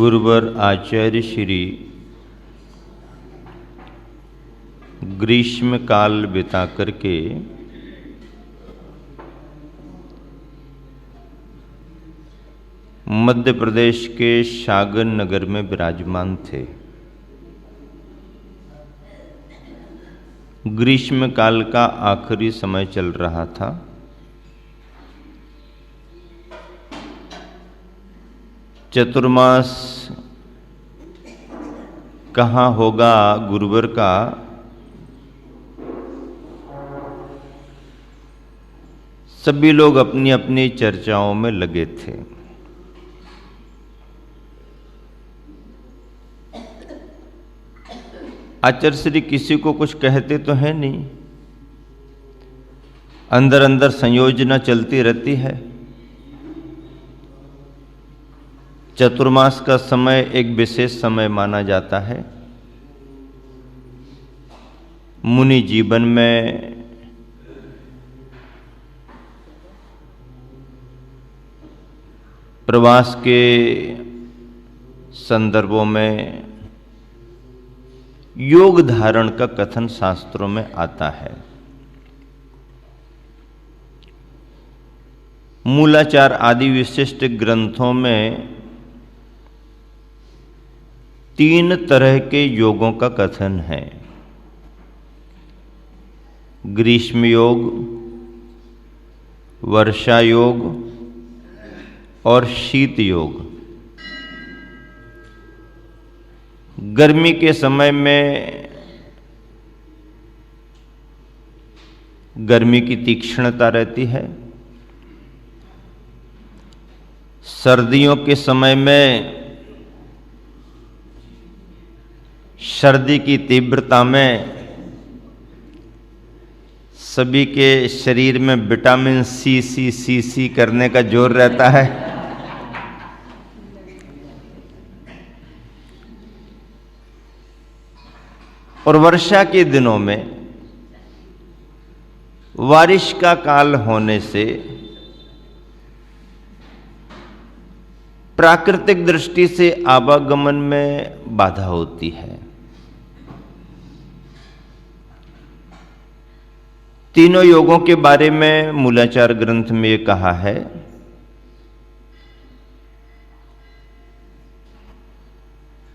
गुरुवर आचार्य श्री ग्रीष्म काल बिता करके मध्य प्रदेश के सागर नगर में विराजमान थे। ग्रीष्म काल का आखिरी समय चल रहा था। चतुर्मास कहाँ होगा गुरुवर का, सभी लोग अपनी अपनी चर्चाओं में लगे थे। आचार्य श्री किसी को कुछ कहते तो है नहीं, अंदर अंदर संयोजना चलती रहती है। चतुर्मास का समय एक विशेष समय माना जाता है। मुनि जीवन में प्रवास के संदर्भों में योग धारण का कथन शास्त्रों में आता है। मूलाचार आदि विशिष्ट ग्रंथों में 3 तरह के योगों का कथन है। ग्रीष्म योग, वर्षा योग और शीत योग। गर्मी के समय में गर्मी की तीक्ष्णता रहती है। सर्दियों के समय में सर्दी की तीव्रता में सभी के शरीर में विटामिन सी करने का जोर रहता है। और वर्षा के दिनों में बारिश का काल होने से प्राकृतिक दृष्टि से आवागमन में बाधा होती है। तीनों योगों के बारे में मूलाचार ग्रंथ में ये कहा है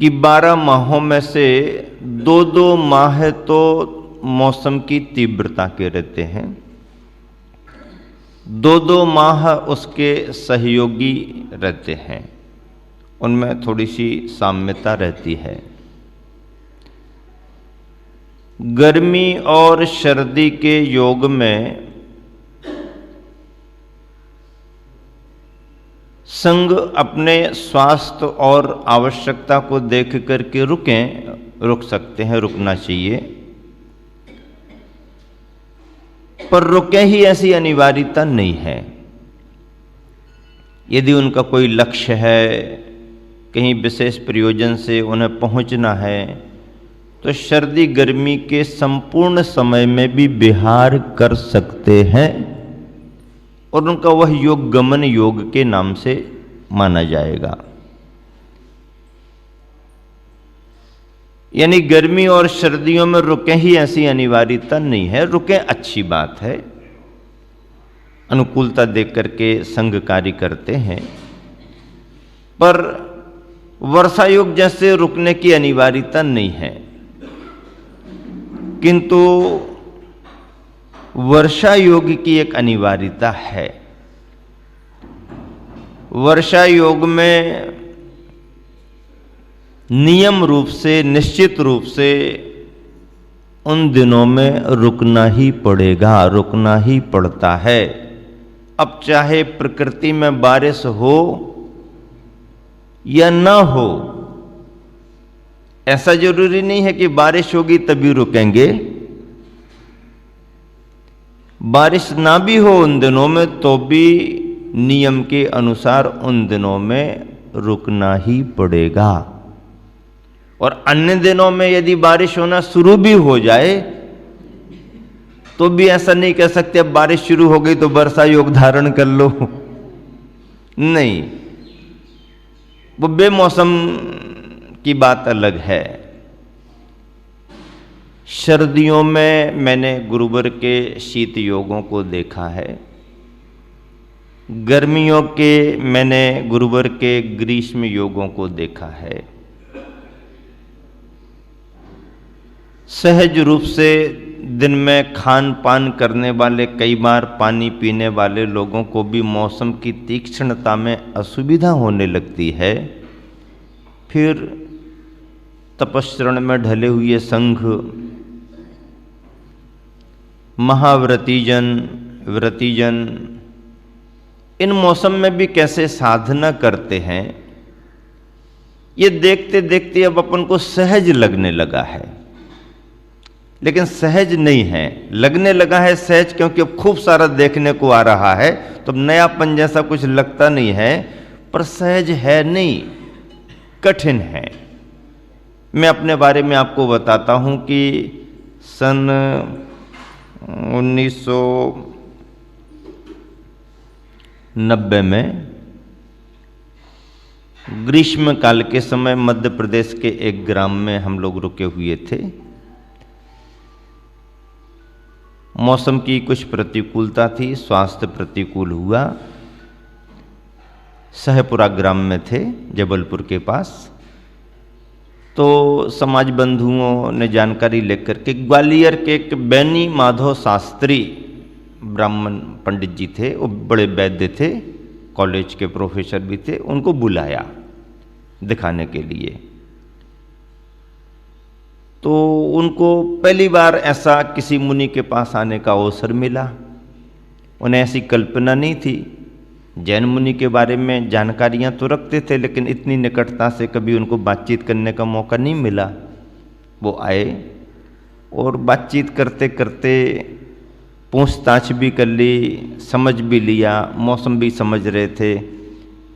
कि 12 माहों में से 2 माह तो मौसम की तीव्रता के रहते हैं, 2 माह उसके सहयोगी रहते हैं, उनमें थोड़ी सी साम्यता रहती है। गर्मी और सर्दी के योग में संघ अपने स्वास्थ्य और आवश्यकता को देख करके रुक सकते हैं, रुकना चाहिए। पर रुके ही ऐसी अनिवार्यता नहीं है। यदि उनका कोई लक्ष्य है, कहीं विशेष प्रयोजन से उन्हें पहुंचना है, तो सर्दी गर्मी के संपूर्ण समय में भी विहार कर सकते हैं और उनका वह योग गमन योग के नाम से माना जाएगा। यानी गर्मी और सर्दियों में रुके ही ऐसी अनिवार्यता नहीं है। रुके अच्छी बात है, अनुकूलता देख करके संघ कार्य करते हैं, पर वर्षा योग जैसे रुकने की अनिवार्यता नहीं है। किंतु वर्षा योग की एक अनिवार्यता है। वर्षा योग में नियम रूप से, निश्चित रूप से उन दिनों में रुकना ही पड़ेगा, रुकना ही पड़ता है। अब चाहे प्रकृति में बारिश हो या ना हो, ऐसा जरूरी नहीं है कि बारिश होगी तभी रुकेंगे। बारिश ना भी हो उन दिनों में तो भी नियम के अनुसार उन दिनों में रुकना ही पड़ेगा। और अन्य दिनों में यदि बारिश होना शुरू भी हो जाए तो भी ऐसा नहीं कह सकते अब बारिश शुरू हो गई तो वर्षा योग धारण कर लो। नहीं, वो बेमौसम की बात अलग है। सर्दियों में मैंने गुरुवर के शीत योगों को देखा है, गर्मियों के मैंने गुरुवर के ग्रीष्म योगों को देखा है। सहज रूप से दिन में खान पान करने वाले, कई बार पानी पीने वाले लोगों को भी मौसम की तीक्ष्णता में असुविधा होने लगती है। फिर तपस्रण में ढले हुए संघ, महाव्रतीजन, व्रतीजन इन मौसम में भी कैसे साधना करते हैं, ये देखते देखते अब अपन को सहज लगने लगा है। लेकिन सहज नहीं है, लगने लगा है सहज, क्योंकि अब खूब सारा देखने को आ रहा है, तो नयापन जैसा कुछ लगता नहीं है, पर सहज है नहीं, कठिन है। मैं अपने बारे में आपको बताता हूं कि सन 1990 में ग्रीष्म काल के समय मध्य प्रदेश के एक ग्राम में हम लोग रुके हुए थे। मौसम की कुछ प्रतिकूलता थी, स्वास्थ्य प्रतिकूल हुआ। सहपुरा ग्राम में थे, जबलपुर के पास। तो समाज बंधुओं ने जानकारी लेकर के ग्वालियर के एक बैनी माधव शास्त्री ब्राह्मण पंडित जी थे, वो बड़े वैद्य थे, कॉलेज के प्रोफेसर भी थे, उनको बुलाया दिखाने के लिए। तो उनको पहली बार ऐसा किसी मुनि के पास आने का अवसर मिला। उन्हें ऐसी कल्पना नहीं थी। जैन मुनि के बारे में जानकारियां तो रखते थे, लेकिन इतनी निकटता से कभी उनको बातचीत करने का मौका नहीं मिला। वो आए और बातचीत करते करते पूछताछ भी कर ली, समझ भी लिया, मौसम भी समझ रहे थे।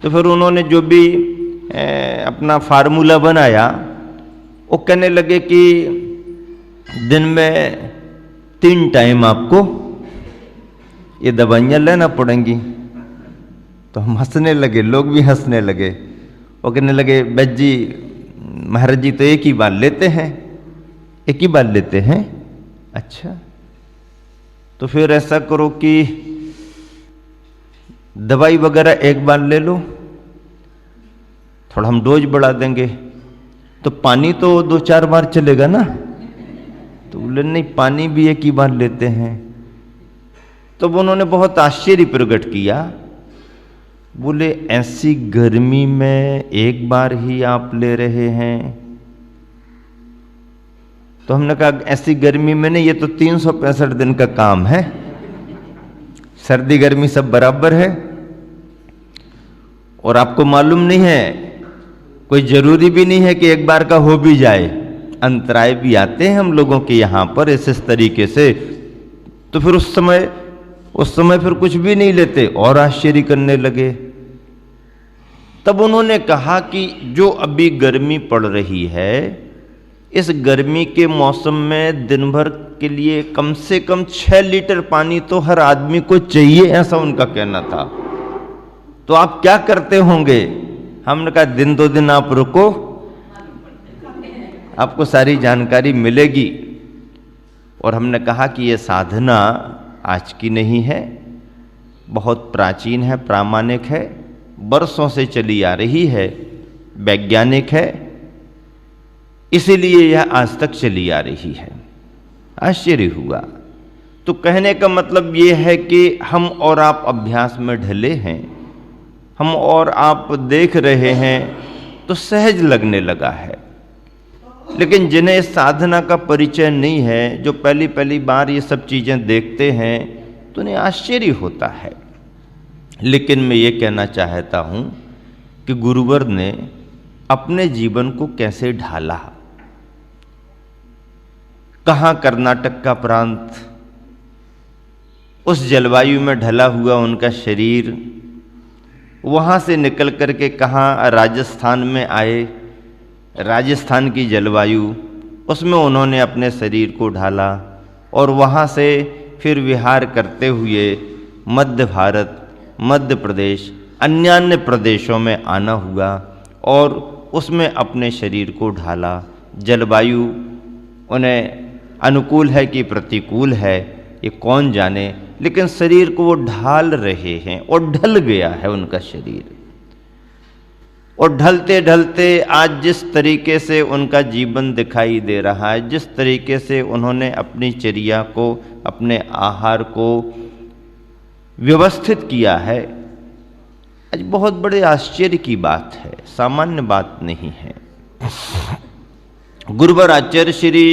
तो फिर उन्होंने जो भी अपना फार्मूला बनाया, वो कहने लगे कि दिन में 3 टाइम आपको ये दवाइयाँ लेना पड़ेंगी। तो हम हंसने लगे, लोग भी हंसने लगे। वो कहने लगे, बैद जी, महाराज जी तो एक ही बार लेते हैं, एक ही बार लेते हैं। अच्छा, तो फिर ऐसा करो कि दवाई वगैरह एक बार ले लो, थोड़ा हम डोज बढ़ा देंगे। तो पानी तो 2-4 बार चलेगा ना? तो बोले नहीं, पानी भी एक ही बार लेते हैं। तो उन्होंने बहुत आश्चर्य प्रकट किया। बोले, ऐसी गर्मी में एक बार ही आप ले रहे हैं? तो हमने कहा, ऐसी गर्मी में नहीं, ये तो 365 दिन का काम है, सर्दी गर्मी सब बराबर है। और आपको मालूम नहीं है, कोई जरूरी भी नहीं है कि एक बार का हो भी जाए, अंतराय भी आते हैं हम लोगों के यहाँ पर इस तरीके से। तो फिर उस समय फिर कुछ भी नहीं लेते, और आश्चर्य करने लगे। तब उन्होंने कहा कि जो अभी गर्मी पड़ रही है, इस गर्मी के मौसम में दिन भर के लिए कम से कम 6 लीटर पानी तो हर आदमी को चाहिए, ऐसा उनका कहना था। तो आप क्या करते होंगे? हमने कहा, दिन 2 दिन आप रुको, आपको सारी जानकारी मिलेगी। और हमने कहा कि ये साधना आज की नहीं है, बहुत प्राचीन है, प्रामाणिक है, बरसों से चली आ रही है, वैज्ञानिक है, इसीलिए यह आज तक चली आ रही है। आश्चर्य हुआ। तो कहने का मतलब ये है कि हम और आप अभ्यास में ढले हैं, हम और आप देख रहे हैं, तो सहज लगने लगा है। लेकिन जिन्हें साधना का परिचय नहीं है, जो पहली पहली बार ये सब चीज़ें देखते हैं, तो उन्हें आश्चर्य होता है। लेकिन मैं ये कहना चाहता हूँ कि गुरुवर ने अपने जीवन को कैसे ढाला। कहाँ कर्नाटक का प्रांत, उस जलवायु में ढला हुआ उनका शरीर, वहाँ से निकल कर के कहाँ राजस्थान में आए, राजस्थान की जलवायु, उसमें उन्होंने अपने शरीर को ढाला। और वहाँ से फिर विहार करते हुए मध्य भारत, मध्य प्रदेश, अन्य प्रदेशों में आना हुआ। और उसमें अपने शरीर को ढाला। जलवायु उन्हें अनुकूल है कि प्रतिकूल है ये कौन जाने, लेकिन शरीर को वो ढाल रहे हैं और ढल गया है उनका शरीर। और ढलते ढलते आज जिस तरीके से उनका जीवन दिखाई दे रहा है, जिस तरीके से उन्होंने अपनी चर्या को, अपने आहार को व्यवस्थित किया है, आज बहुत बड़े आश्चर्य की बात है, सामान्य बात नहीं है। गुरुवर आचार्य श्री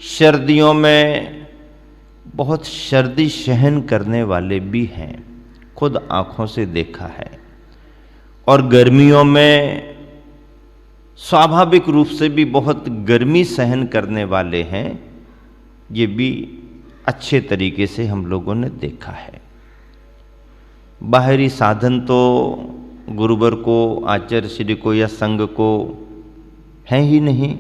सर्दियों में बहुत सर्दी सहन करने वाले भी हैं, खुद आंखों से देखा है। और गर्मियों में स्वाभाविक रूप से भी बहुत गर्मी सहन करने वाले हैं, ये भी अच्छे तरीके से हम लोगों ने देखा है। बाहरी साधन तो गुरुवर को, आचार्य श्री को या संघ को है ही नहीं।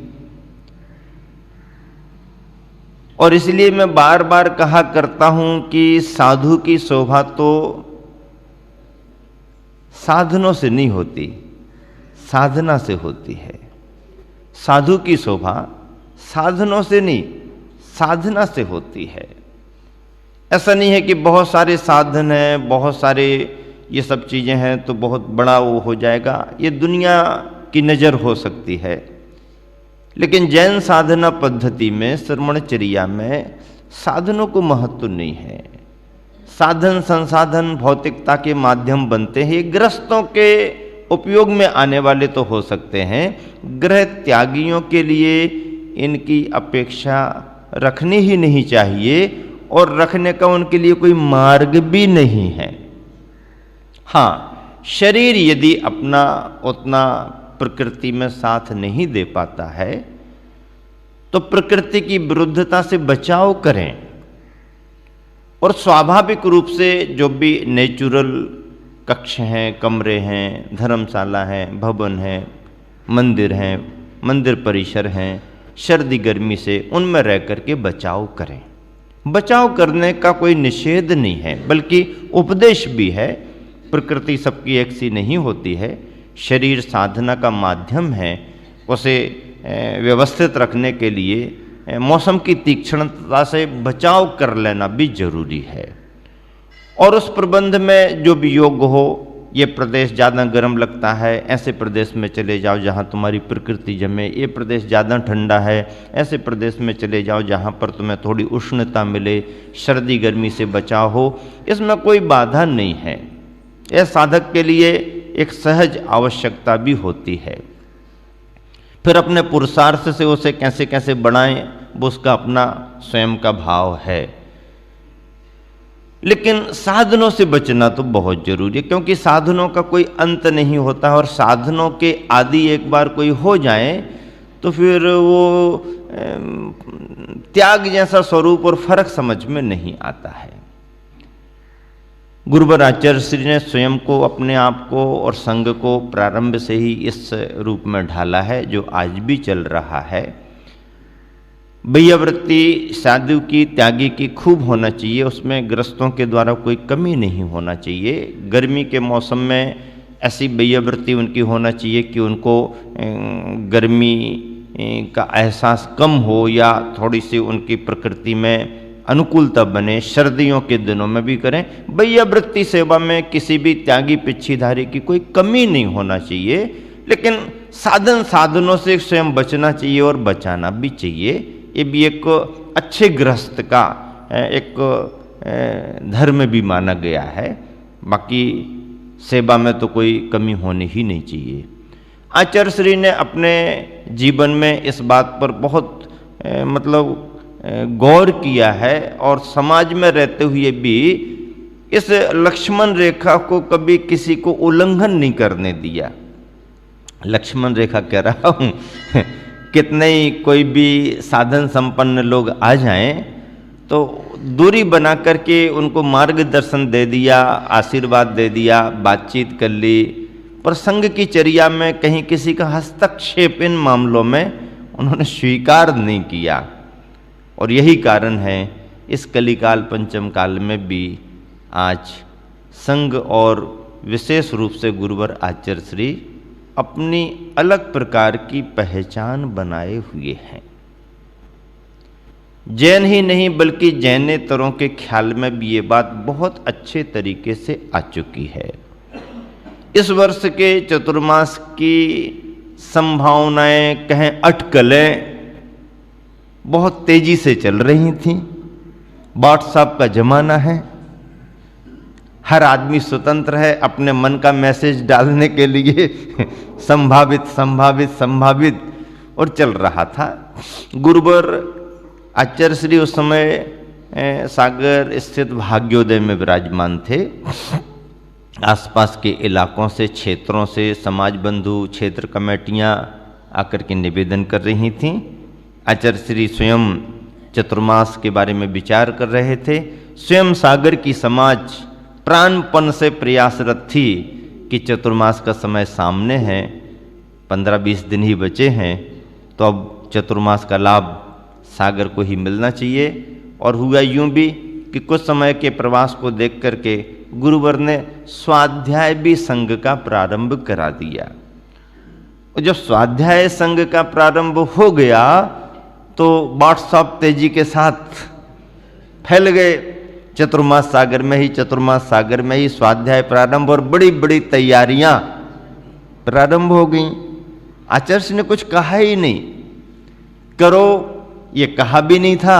और इसलिए मैं बार बार कहा करता हूं कि साधु की शोभा तो साधनों से नहीं होती, साधना से होती है। साधु की शोभा साधनों से नहीं, साधना से होती है। ऐसा नहीं है कि बहुत सारे साधन हैं, बहुत सारे ये सब चीज़ें हैं तो बहुत बड़ा वो हो जाएगा, ये दुनिया की नज़र हो सकती है। लेकिन जैन साधना पद्धति में, श्रमणचर्या में साधनों को महत्व नहीं है। साधन संसाधन भौतिकता के माध्यम बनते हैं, गृहस्थों के उपयोग में आने वाले तो हो सकते हैं, गृह त्यागियों के लिए इनकी अपेक्षा रखनी ही नहीं चाहिए और रखने का उनके लिए कोई मार्ग भी नहीं है। हाँ, शरीर यदि अपना उतना प्रकृति में साथ नहीं दे पाता है तो प्रकृति की विरुद्धता से बचाव करें और स्वाभाविक रूप से जो भी नेचुरल कक्ष हैं, कमरे हैं, धर्मशाला हैं, भवन हैं, मंदिर हैं, मंदिर परिसर हैं, सर्दी गर्मी से उनमें रह करके बचाव करें। बचाव करने का कोई निषेध नहीं है, बल्कि उपदेश भी है। प्रकृति सबकी एक सी नहीं होती है, शरीर साधना का माध्यम है। उसे व्यवस्थित रखने के लिए मौसम की तीक्ष्णता से बचाव कर लेना भी जरूरी है। और उस प्रबंध में जो भी योग्य हो, ये प्रदेश ज़्यादा गर्म लगता है, ऐसे प्रदेश में चले जाओ जहाँ तुम्हारी प्रकृति जमे। ये प्रदेश ज़्यादा ठंडा है, ऐसे प्रदेश में चले जाओ जहाँ पर तुम्हें थोड़ी उष्णता मिले, सर्दी गर्मी से बचाव हो। इसमें कोई बाधा नहीं है। यह साधक के लिए एक सहज आवश्यकता भी होती है। फिर अपने पुरुषार्थ से उसे कैसे कैसे बढ़ाएं, वो उसका अपना स्वयं का भाव है। लेकिन साधनों से बचना तो बहुत जरूरी है, क्योंकि साधनों का कोई अंत नहीं होता। और साधनों के आदि एक बार कोई हो जाए तो फिर वो त्याग जैसा स्वरूप और फर्क समझ में नहीं आता है। गुरुवर आचार्य श्री ने स्वयं को, अपने आप को और संघ को प्रारंभ से ही इस रूप में ढाला है जो आज भी चल रहा है। वैयावृत्ति साधु की, त्यागी की खूब होना चाहिए, उसमें ग्रस्तों के द्वारा कोई कमी नहीं होना चाहिए। गर्मी के मौसम में ऐसी वैयावृत्ति उनकी होना चाहिए कि उनको गर्मी का एहसास कम हो या थोड़ी सी उनकी प्रकृति में अनुकूलता बने। सर्दियों के दिनों में भी करें। वैयावृत्ति सेवा में किसी भी त्यागी पिच्छीधारी की कोई कमी नहीं होना चाहिए, लेकिन साधनों से स्वयं बचना चाहिए और बचाना भी चाहिए। ये भी एक अच्छे गृहस्थ का एक धर्म भी माना गया है। बाकी सेवा में तो कोई कमी होनी ही नहीं चाहिए। आचार्य श्री ने अपने जीवन में इस बात पर बहुत गौर किया है और समाज में रहते हुए भी इस लक्ष्मण रेखा को कभी किसी को उल्लंघन नहीं करने दिया। लक्ष्मण रेखा कह रहा हूँ कितने ही कोई भी साधन संपन्न लोग आ जाएं तो दूरी बना करके उनको मार्गदर्शन दे दिया, आशीर्वाद दे दिया, बातचीत कर ली, पर संघ की चर्या में कहीं किसी का हस्तक्षेप इन मामलों में उन्होंने स्वीकार नहीं किया। और यही कारण है इस कलिकाल पंचम काल में भी आज संघ और विशेष रूप से गुरुवर आचार्य श्री अपनी अलग प्रकार की पहचान बनाए हुए हैं। जैन ही नहीं बल्कि जैनेतरों के ख्याल में भी ये बात बहुत अच्छे तरीके से आ चुकी है। इस वर्ष के चतुर्मास की संभावनाएं, कहें अटकलें, बहुत तेजी से चल रही थीं। व्हाट्सएप का जमाना है, हर आदमी स्वतंत्र है अपने मन का मैसेज डालने के लिए संभावित संभावित संभावित, और चल रहा था। गुरुवर आचार्य श्री उस समय सागर स्थित भाग्योदय में विराजमान थे। आसपास के इलाकों से, क्षेत्रों से समाज बंधु, क्षेत्र कमेटियां आकर के निवेदन कर रही थीं। आचार्य श्री स्वयं चतुर्मास के बारे में विचार कर रहे थे। स्वयं सागर की समाज प्राणपण से प्रयासरत थी कि चतुर्मास का समय सामने है, 15-20 दिन ही बचे हैं, तो अब चतुर्मास का लाभ सागर को ही मिलना चाहिए। और हुआ यूं भी कि कुछ समय के प्रवास को देख करके गुरुवर ने स्वाध्याय भी संघ का प्रारंभ करा दिया। और जब स्वाध्याय संघ का प्रारंभ हो गया तो व्हाट्सएप तेजी के साथ फैल गए। चतुर्मास सागर में ही, चतुर्मास सागर में ही स्वाध्याय प्रारंभ, और बड़ी बड़ी तैयारियां प्रारंभ हो गई। आचार्य ने कुछ कहा ही नहीं, करो ये कहा भी नहीं था,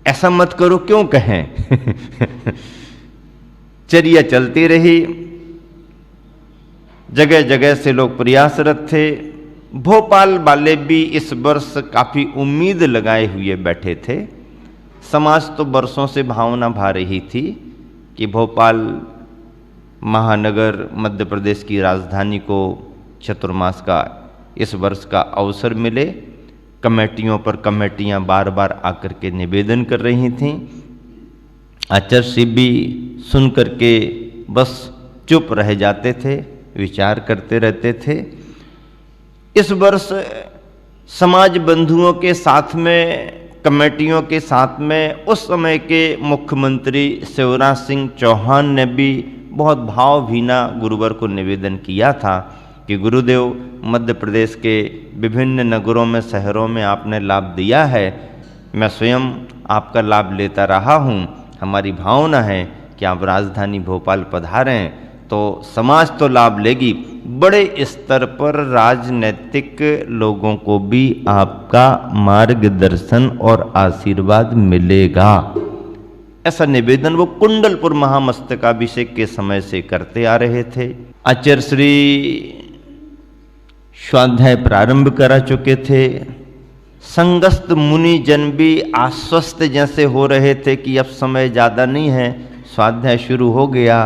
ऐसा मत करो क्यों कहें चर्या चलती रही, जगह जगह से लोग प्रयासरत थे। भोपाल वाले भी इस वर्ष काफी उम्मीद लगाए हुए बैठे थे। समाज तो वर्षों से भावना भा रही थी कि भोपाल महानगर मध्य प्रदेश की राजधानी को चतुर्मास का इस वर्ष का अवसर मिले। कमेटियों पर कमेटियां बार बार आकर के निवेदन कर रही थीं। आचार्य भी सुन करके बस चुप रह जाते थे, विचार करते रहते थे। इस वर्ष समाज बंधुओं के साथ में, कमेटियों के साथ में उस समय के मुख्यमंत्री शिवराज सिंह चौहान ने भी बहुत भावभीना गुरुवर को निवेदन किया था कि गुरुदेव, मध्य प्रदेश के विभिन्न नगरों में, शहरों में आपने लाभ दिया है, मैं स्वयं आपका लाभ लेता रहा हूँ। हमारी भावना है कि आप राजधानी भोपाल पधारें तो समाज तो लाभ लेगी, बड़े स्तर पर राजनीतिक लोगों को भी आपका मार्गदर्शन और आशीर्वाद मिलेगा। ऐसा निवेदन वो कुंडलपुर महामस्तकाभिषेक के समय से करते आ रहे थे। आचार्य श्री स्वाध्याय प्रारंभ करा चुके थे। संगस्त मुनि जन भी आश्वस्त जैसे हो रहे थे कि अब समय ज़्यादा नहीं है, स्वाध्याय शुरू हो गया।